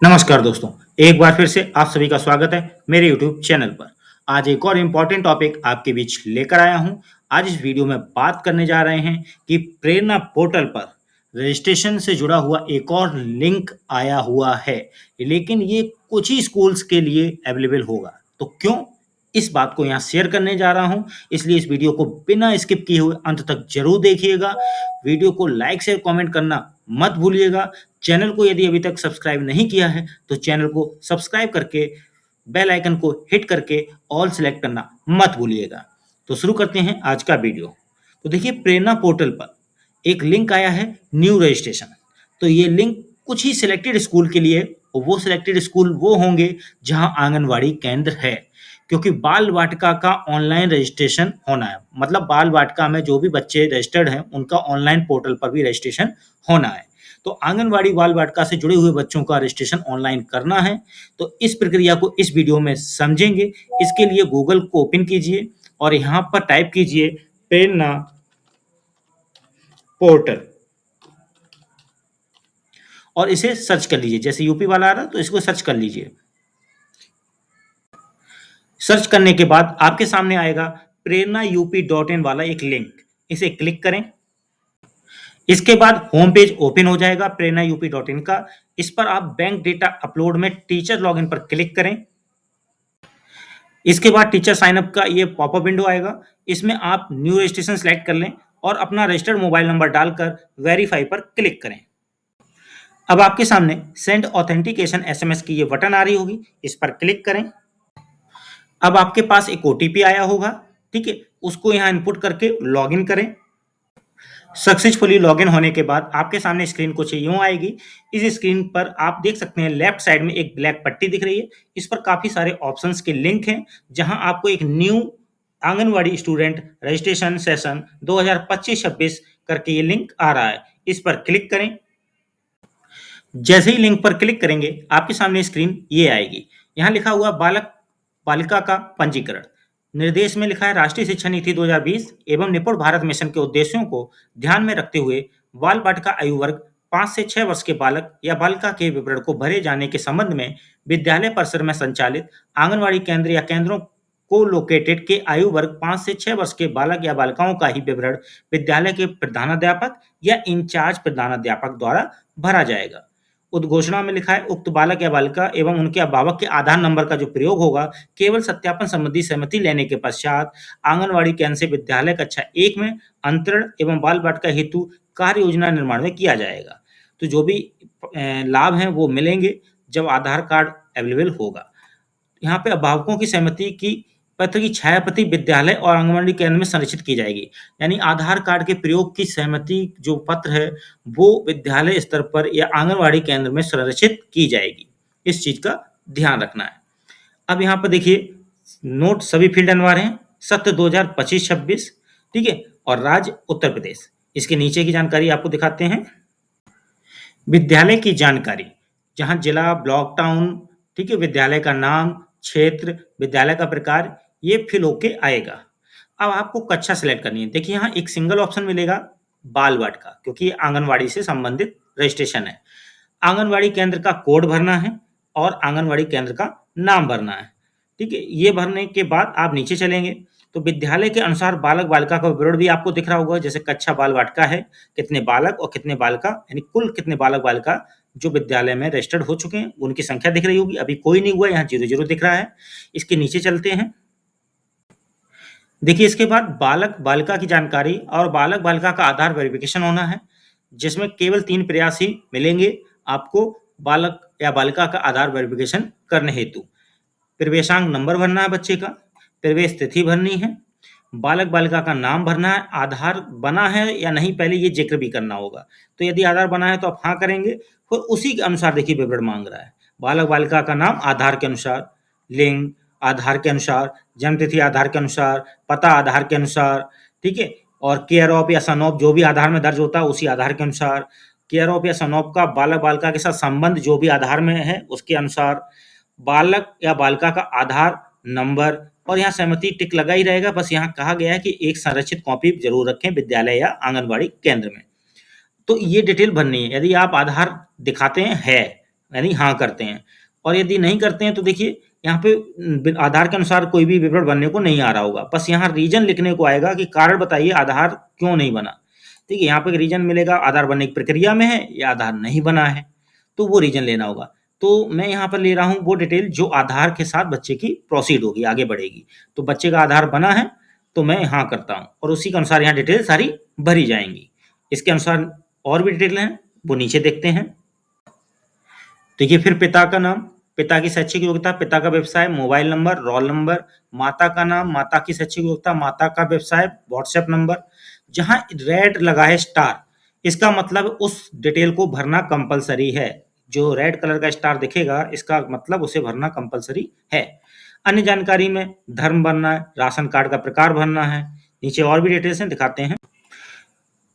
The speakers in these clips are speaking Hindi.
नमस्कार दोस्तों, एक बार फिर से आप सभी का स्वागत है मेरे यूट्यूब चैनल पर। आज एक और इम्पोर्टेंट टॉपिक आपके बीच लेकर आया हूँ। आज इस वीडियो में बात करने जा रहे हैं कि प्रेरणा पोर्टल पर रजिस्ट्रेशन से जुड़ा हुआ एक और लिंक आया हुआ है, लेकिन ये कुछ ही स्कूल्स के लिए अवेलेबल होगा। तो क्यों? इस बात को यहाँ शेयर करने जा रहा हूँ, इसलिए इस वीडियो को बिना स्किप किए हुए अंत तक जरूर देखिएगा। वीडियो को लाइक शेयर कमेंट करना मत भूलिएगा। चैनल को यदि अभी तक सब्सक्राइब नहीं किया है तो चैनल को सब्सक्राइब करके बेल आइकन को हिट करके ऑल सेलेक्ट करना मत भूलिएगा। तो शुरू करते हैं आज का वीडियो। तो देखिए, प्रेरणा पोर्टल पर एक लिंक आया है न्यू रजिस्ट्रेशन। तो ये लिंक कुछ ही सिलेक्टेड स्कूल के लिए, और वो सिलेक्टेड स्कूल वो होंगे जहां आंगनवाड़ी केंद्र है, क्योंकि बाल वाटिका का ऑनलाइन रजिस्ट्रेशन होना है। मतलब बाल वाटिका में जो भी बच्चे रजिस्टर्ड हैं उनका ऑनलाइन पोर्टल पर भी रजिस्ट्रेशन होना है। तो आंगनवाड़ी बाल वाटिका से जुड़े हुए बच्चों का रजिस्ट्रेशन ऑनलाइन करना है। तो इस प्रक्रिया को इस वीडियो में समझेंगे। इसके लिए गूगल को ओपन कीजिए और यहाँ पर टाइप कीजिए प्रेरणा पोर्टल और इसे सर्च कर लीजिए। जैसे यूपी वाला आ रहा है तो इसको सर्च कर लीजिए। सर्च करने के बाद आपके सामने आएगा प्रेरणा यूपी.in वाला एक लिंक। इसे क्लिक करें। इसके बाद होम पेज ओपन हो जाएगा प्रेरणा यूपी.in का। इस पर आप बैंक डेटा अपलोड में टीचर लॉगिन पर क्लिक करें। इसके बाद टीचर साइन अप का ये पॉपअप विंडो आएगा। इसमें आप न्यू रजिस्ट्रेशन सेलेक्ट कर लें और अपना रजिस्टर्ड मोबाइल नंबर डालकर वेरीफाई पर क्लिक करें। अब आपके सामने सेंड ऑथेंटिकेशन एसएमएस की ये बटन आ रही होगी, इस पर क्लिक करें। अब आपके पास एक ओटीपी आया होगा, ठीक है, उसको यहाँ इनपुट करके लॉगिन करें। सक्सेसफुली लॉगिन होने के बाद आपके सामने स्क्रीन कुछ यूं आएगी। इस स्क्रीन पर आप देख सकते हैं लेफ्ट साइड में एक ब्लैक पट्टी दिख रही है। इस पर काफी सारे ऑप्शंस के लिंक हैं, जहां आपको एक new anganwadi student registration session 2025-26 करके ये लिंक आ रहा है। इस पर क्लिक करें। जैसे ही लिंक पर क्लिक करेंगे आपके सामने स्क्रीन ये आएगी। यहाँ लिखा हुआ बालक बालिका का पंजीकरण। निर्देश में लिखा है राष्ट्रीय शिक्षा नीति 2020 एवं निपुण भारत मिशन के उद्देश्यों को ध्यान में रखते हुए बाल बालिका आयु वर्ग 5 से 6 वर्ष के बालक या बालिका के विवरण को भरे जाने के संबंध में विद्यालय परिसर में संचालित आंगनवाड़ी केंद्र या केंद्रों को लोकेटेड के आयु वर्ग 5 से 6 वर्ष के बालक या बालिकाओं का ही विवरण विद्यालय के प्रधानाध्यापक या इंचार्ज प्रधानाध्यापक द्वारा भरा जाएगा। उद्घोषणा में लिखा है उक्त बालक या बालिका एवं उनके अभिभावक के आधार नंबर का जो प्रयोग होगा केवल सत्यापन संबंधी सहमति लेने के पश्चात आंगनवाड़ी केंद्र से विद्यालय कक्षा 1 में अंतरण एवं बाल वाटिका हेतु कार्य योजना निर्माण में किया जाएगा। तो जो भी लाभ हैं वो मिलेंगे जब आधार कार्ड अवेलेबल होगा। यहाँ पे अभिभावकों की सहमति की पत्र की छायाप्रति विद्यालय और आंगनवाड़ी केंद्र में संरक्षित की जाएगी। यानी आधार कार्ड के प्रयोग की सहमति जो पत्र है वो विद्यालय स्तर पर या आंगनवाड़ी केंद्र में संरक्षित की जाएगी। इस चीज का ध्यान रखना है। अब यहाँ पर देखिए नोट सभी फील्ड अनिवार्य हैं। सत्र 2025-26, ठीक है, और राज्य उत्तर प्रदेश। इसके नीचे की जानकारी आपको दिखाते हैं। विद्यालय की जानकारी, जहाँ जिला, ब्लॉक, टाउन, ठीक है, विद्यालय का नाम, क्षेत्र, विद्यालय का प्रकार, ये फिल होके आएगा। अब आपको कक्षा सेलेक्ट करनी है। देखिए यहाँ एक सिंगल ऑप्शन मिलेगा बाल वाटिका, क्योंकि ये आंगनवाड़ी से संबंधित रजिस्ट्रेशन है। आंगनवाड़ी केंद्र का कोड भरना है और आंगनवाड़ी केंद्र का नाम भरना है, ठीक है। ये भरने के बाद आप नीचे चलेंगे तो विद्यालय के अनुसार बालक बालिका का विवरण भी आपको दिख रहा होगा। जैसे कक्षा बाल वाटिका है, कितने बालक और कितने बालिका, यानी कुल कितने बालक बालिका जो विद्यालय में रजिस्टर्ड हो चुके हैं उनकी संख्या दिख रही होगी। अभी कोई नहीं हुआ, यहाँ 0 दिख रहा है। इसके नीचे चलते हैं। देखिए इसके बाद बालक बालिका की जानकारी और बालक बालिका का आधार वेरिफिकेशन होना है, जिसमें केवल 3 प्रयास ही मिलेंगे आपको बालक या बालिका का आधार वेरिफिकेशन करने हेतु। प्रवेशांक नंबर भरना है बच्चे का, प्रवेश तिथि भरनी है, बालक बालिका का नाम भरना है, आधार बना है या नहीं पहले ये जिक्र भी करना होगा। तो यदि आधार बना है तो आप हाँ करेंगे, और उसी के अनुसार देखिए विवरण मांग रहा है। बालक बालिका का नाम आधार के अनुसार, लिंग आधार के अनुसार, जन्म तिथि आधार के अनुसार, पता आधार के अनुसार, ठीक है, और केयर ऑफ या सन ऑफ जो भी आधार में दर्ज होता है उसी आधार के अनुसार, केयर ऑफ या सन ऑफ का बालक बालिका के साथ संबंध जो भी आधार में है उसके अनुसार, बालक या बालिका का आधार नंबर, और यहाँ सहमति टिक लगा ही रहेगा। बस यहाँ कहा गया है कि एक संरक्षित कॉपी जरूर रखें विद्यालय या आंगनवाड़ी केंद्र में। तो ये डिटेल भरनी है। यदि आप आधार दिखाते हैं है, यानी हाँ करते हैं। और यदि नहीं करते हैं तो देखिए यहाँ पे आधार के अनुसार कोई भी विवरण बनने को नहीं आ रहा होगा, बस यहाँ रीजन लिखने को आएगा कि कारण बताइए आधार क्यों नहीं बना। ठीक है, यहाँ पे रीजन मिलेगा आधार बनने की प्रक्रिया में है या आधार नहीं बना है, तो वो रीजन लेना होगा। तो मैं यहाँ पर ले रहा हूँ वो डिटेल जो आधार के साथ बच्चे की प्रोसीड होगी, आगे बढ़ेगी। तो बच्चे का आधार बना है तो मैं हाँ करता हूँ और उसी के अनुसार यहाँ डिटेल सारी भरी जाएंगी। इसके अनुसार और भी डिटेल हैं, वो नीचे देखते हैं। देखिए फिर पिता का नाम, पिता की शैक्षिक योग्यता, पिता का व्यवसाय, मोबाइल नंबर, रोल नंबर, माता का नाम, माता की शैक्षिक योग्यता, माता का व्यवसाय, व्हाट्सएप नंबर। जहां रेड लगा है स्टार, इसका मतलब उस डिटेल को भरना कंपलसरी है। जो रेड कलर का स्टार दिखेगा इसका मतलब उसे भरना कंपलसरी है। अन्य जानकारी में धर्म भरना है, राशन कार्ड का प्रकार भरना है। नीचे और भी डिटेल्स हैं, दिखाते हैं।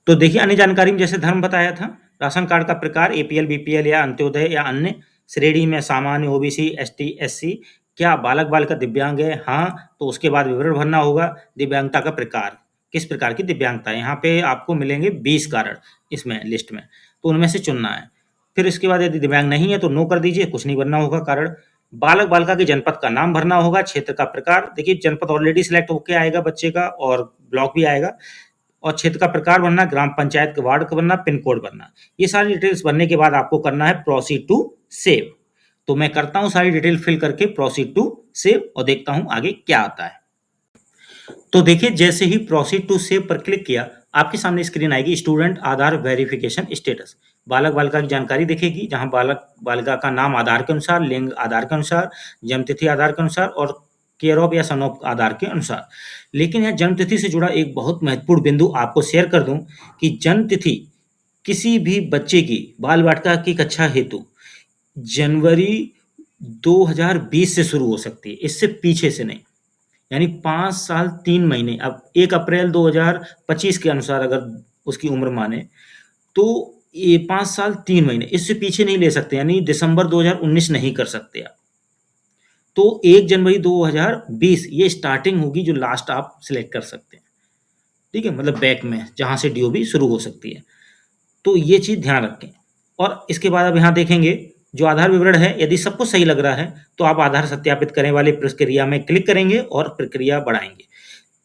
तो देखिए अन्य जानकारी में जैसे धर्म बताया था, राशन कार्ड का प्रकार एपीएल, बीपीएल या अंत्योदय या अन्य श्रेणी में सामान्य, ओबीसी, एसटी, एससी। क्या बालक बालिका दिव्यांग है? हाँ, तो उसके बाद विवरण भरना होगा। दिव्यांगता का प्रकार, किस प्रकार की दिव्यांगता है। यहाँ पे आपको मिलेंगे 20 कारण इसमें लिस्ट में, तो उनमें से चुनना है। फिर इसके बाद यदि दिव्यांग नहीं है तो नो कर दीजिए, कुछ नहीं भरना होगा कारण। बालक बालिका के जनपद का नाम भरना होगा, क्षेत्र का प्रकार। देखिए जनपद ऑलरेडी सिलेक्ट होके आएगा बच्चे का और ब्लॉक भी आएगा। और क्षेत्र का प्रकार भरना, ग्राम पंचायत का वार्ड का भरना, पिन कोड भरना। ये सारी डिटेल्स भरने के बाद आपको करना है प्रोसीड टू सेव। तो मैं करता हूं सारी डिटेल फिल करके प्रोसीड टू सेव और देखता हूं आगे क्या आता है। तो देखिए जैसे ही प्रोसीड टू सेव पर क्लिक किया, आपके सामने स्क्रीन आएगी स्टूडेंट आधार वेरिफिकेशन स्टेटस। बालक बालिका की जानकारी दिखेगी, जहां बालक बालिका का नाम आधार के अनुसार, लिंग आधार के अनुसार, जन्म तिथि आधार के अनुसार और केयर ऑफ या सन ऑफ आधार के अनुसार। लेकिन यह जन्म तिथि से जुड़ा एक बहुत महत्वपूर्ण बिंदु आपको शेयर कर दूं कि जन्म तिथि किसी भी बच्चे की बाल वाटिका की कक्षा हेतु जनवरी 2020 से शुरू हो सकती है, इससे पीछे से नहीं। यानी 5 साल 3 महीने, अब 1 अप्रैल 2025 के अनुसार अगर उसकी उम्र माने तो ये 5 साल 3 महीने, इससे पीछे नहीं ले सकते, यानी दिसंबर 2019 नहीं कर सकते आप। तो 1 जनवरी 2020 ये स्टार्टिंग होगी जो लास्ट आप सिलेक्ट कर सकते हैं। ठीक है, मतलब बैक में जहां से डीओबी शुरू हो सकती है। तो ये चीज ध्यान रखें। और इसके बाद अब यहाँ देखेंगे जो आधार विवरण है, यदि सब कुछ सही लग रहा है तो आप आधार सत्यापित करने वाली प्रक्रिया में क्लिक करेंगे और प्रक्रिया बढ़ाएंगे।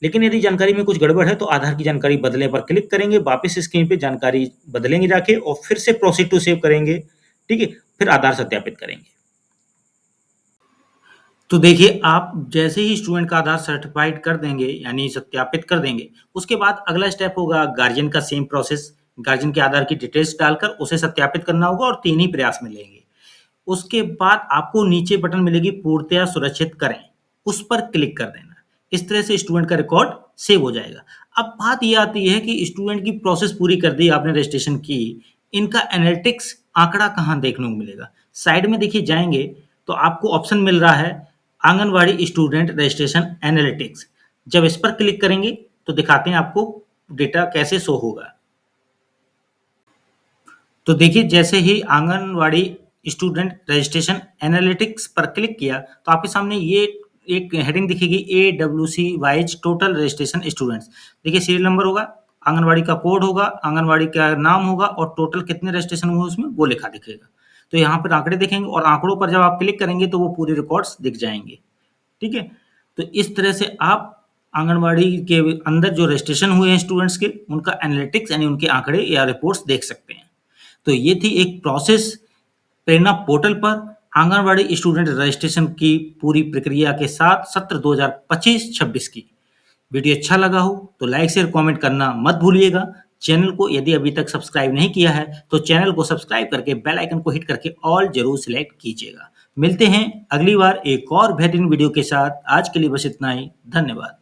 लेकिन यदि जानकारी में कुछ गड़बड़ है तो आधार की जानकारी बदलने पर क्लिक करेंगे, वापस स्क्रीन पे जानकारी बदलेंगे जाके और फिर से प्रोसीड टू सेव करेंगे। ठीक है, फिर आधार सत्यापित करेंगे। तो देखिए आप जैसे ही स्टूडेंट का आधार सर्टिफाइड कर देंगे यानी सत्यापित कर देंगे, उसके बाद अगला स्टेप होगा गार्जियन का सेम प्रोसेस। गार्जियन के आधार की डिटेल्स डालकर उसे सत्यापित करना होगा और 3 ही प्रयास मिलेंगे। उसके बाद आपको नीचे बटन मिलेगी पूर्णतया सुरक्षित करें, उस पर क्लिक कर देना। इस तरह से स्टूडेंट का रिकॉर्ड सेव हो जाएगा। अब बात ये आती है कि स्टूडेंट की प्रोसेस पूरी कर दी आपने, रजिस्ट्रेशन की, इनका एनालिटिक्स आंकड़ा कहाँ देखने को मिलेगा। साइड में देखिए जाएंगे तो आपको ऑप्शन मिल रहा है आंगनवाड़ी स्टूडेंट रजिस्ट्रेशन एनालिटिक्स। जब इस पर क्लिक करेंगे तो दिखाते हैं आपको डेटा कैसे शो होगा। तो देखिए जैसे ही आंगनवाड़ी स्टूडेंट रजिस्ट्रेशन एनालिटिक्स पर क्लिक किया तो आपके सामने ये एक हेडिंग दिखेगी AWC wise total registration students. देखिए सीरियल नंबर होगा, आंगनवाड़ी का कोड होगा, आंगनवाड़ी का नाम होगा और टोटल कितने रजिस्ट्रेशन हुए उसमें वो लिखा दिखेगा। तो यहाँ पर आंकड़े दिखेंगे और आंकड़ों पर जब आप क्लिक करेंगे तो वो पूरे रिकॉर्ड्स दिख जाएंगे। ठीक है, तो इस तरह से आप आंगनवाड़ी के अंदर जो रजिस्ट्रेशन हुए हैं स्टूडेंट्स के, उनका एनालिटिक्स यानी उनके आंकड़े या रिपोर्ट्स देख सकते हैं। तो ये थी एक प्रोसेस प्रेरणा पोर्टल पर आंगनवाड़ी स्टूडेंट रजिस्ट्रेशन की पूरी प्रक्रिया के साथ सत्र 2025-26 की। वीडियो अच्छा लगा हो तो लाइक शेयर कमेंट करना मत भूलिएगा। चैनल को यदि अभी तक सब्सक्राइब नहीं किया है तो चैनल को सब्सक्राइब करके बेल आइकन को हिट करके ऑल जरूर सिलेक्ट कीजिएगा। मिलते हैं अगली बार एक और बेहतरीन वीडियो के साथ। आज के लिए बस इतना ही, धन्यवाद।